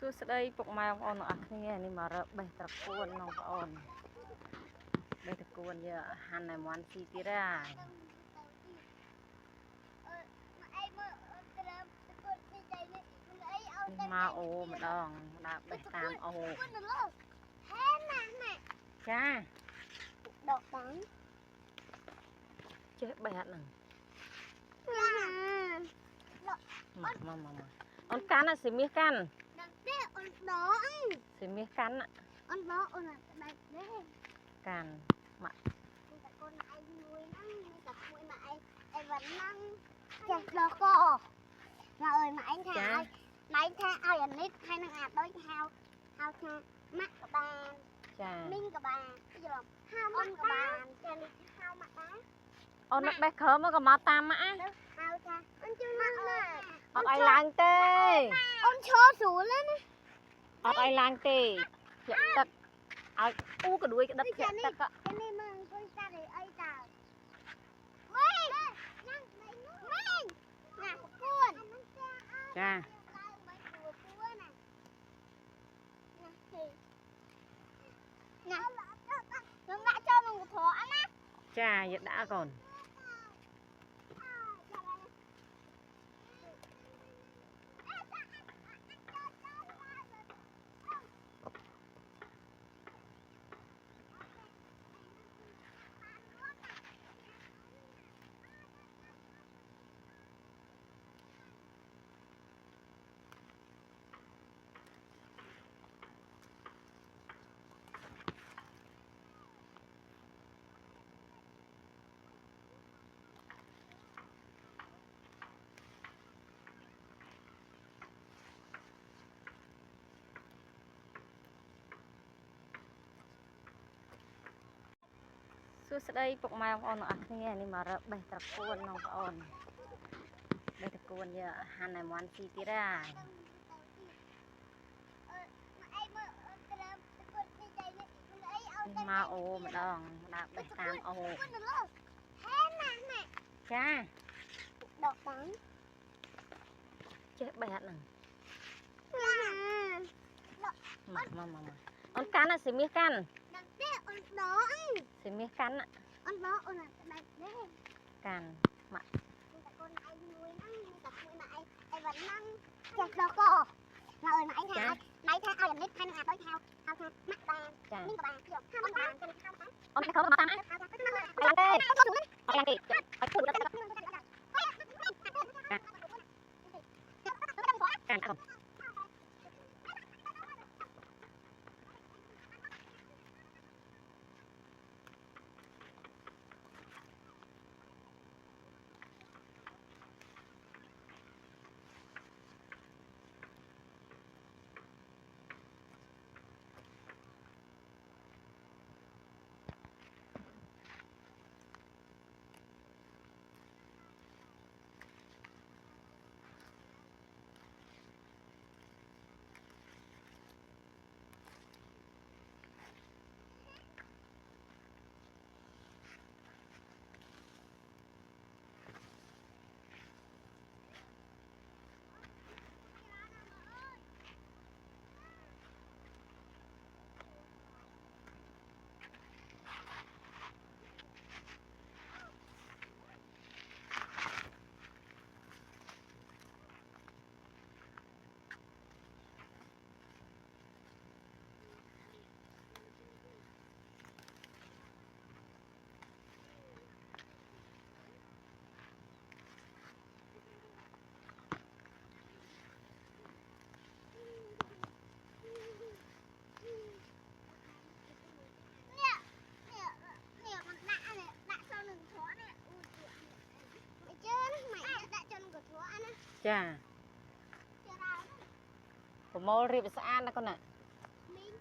សួស្តីពុកម៉ែបងប្អូនទាំងអស់គ្នានេះមករកបេះត្រកួនបងប្អូនបេះត្រកួនយកហាន់ឲ្យមាន់ស៊ីទៀតហើយមកអូម្ដងដាក់បេះតាមអូចាដកតាំងចេះបេះអត់ហ្នឹងមកអូនកាន់សិមាសកាន់នេះអូនដកសិមាសកាន់អូនដកអូនបែបនេះកាន់មកតែកូនឯងមួយហ្នឹងតែមួយមកឯងឯវ៉ាន់ហ្នឹងចេះដកកមកអើយមកឯងថាឲ្យម៉ែថាឲ្យអានេះហើយនឹងអាដូចហៅថាម៉ាក់ក៏បានចាមីងក៏បានយល់ហៅម៉ាក់ក៏បានចានេះហៅម៉ាក់ដែរអូននឹកបេះក្រោមមកក៏មកតាមម៉ាក់ហៅថាអូនជួយម៉ាក់ណាអត់ឲ្យឡើងទេអូនឈរស្រួលណាអត់ឲ្យឡើងទេធ្លាក់ទឹកឲ្យអ៊ូកដួយក្តិតធ្លាក់ទឹកនេះមើលអង្គុយសាត់អីតើម៉េងណាប្រគួនចាខ្ញុំដាក់ចូលក្នុងកត្រកណាចាយកដាក់កូនសួស្តីពុកម៉ែបងប្អូនទាំងអស់គ្នានេះមករកបេះត្រកួនបងប្អូនបេះត្រកួនយកហាន់ឲ្យមាន់ស៊ីទៀតហើយមកអូម្ដងដាក់បេះតាមអូចាដកតាំងចេះបេះអត់ហ្នឹងមកអូនកាន់សិមាសកាន់នេះអូនដកសិមាសកាន់អូនដកអូនបែបនេះកាន់មកតែកូនឯងមួយហ្នឹងតែមួយមកឯងឯវ៉ាន់ហ្នឹងចេះដកកមកអើយមកឯងថាម៉ែថាឲ្យអានេះហើយនឹងអាដូចហៅថាម៉ាក់បានមីងក៏បានយល់ហៅម៉ាក់បានទៅហៅបានអូនទៅមកតាមឡើងទេឡើងទេឲ្យพูดកាន់កាន់ចាប្រមូលរៀបស្អាតណាកូនណាមីង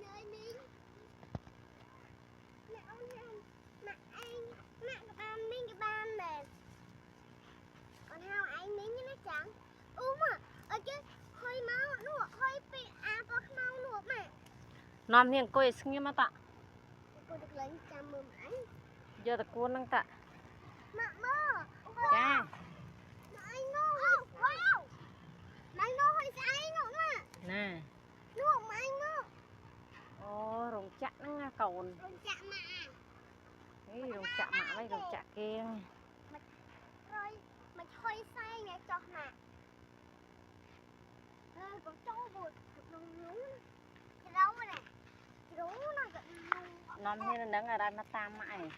អើយមីងអ្នកអូនម៉ាក់ឯងម៉ាក់ក៏បានមីងក៏បានដែរអូនហៅឯងមីងណាចាំអ៊ូមកអត់ចេះហុយមកនោះហុយពីអាប៉ខ្មៅនោះម៉ាក់នាំនាងអង្គុយឲ្យស្ងៀមមកតាគូទឹកលេងចាំមើលម៉ាក់យកតកួនហ្នឹងតាម៉ាក់មើលចាម៉ាក់ឯងនោះវ៉ាវម៉ាក់នោះហុយស្អីនោះ nè nuột mà anh nuột ô rồng chạ nó cồn rồng chạ mà cái rồng chạ mạ với rồng chạ kia rồi mà thôi say nè cho mà còn trâu bụi rồng lú cái đâu này cái đó nó giận lú nóm như nó đứng ở đây mà tam mãi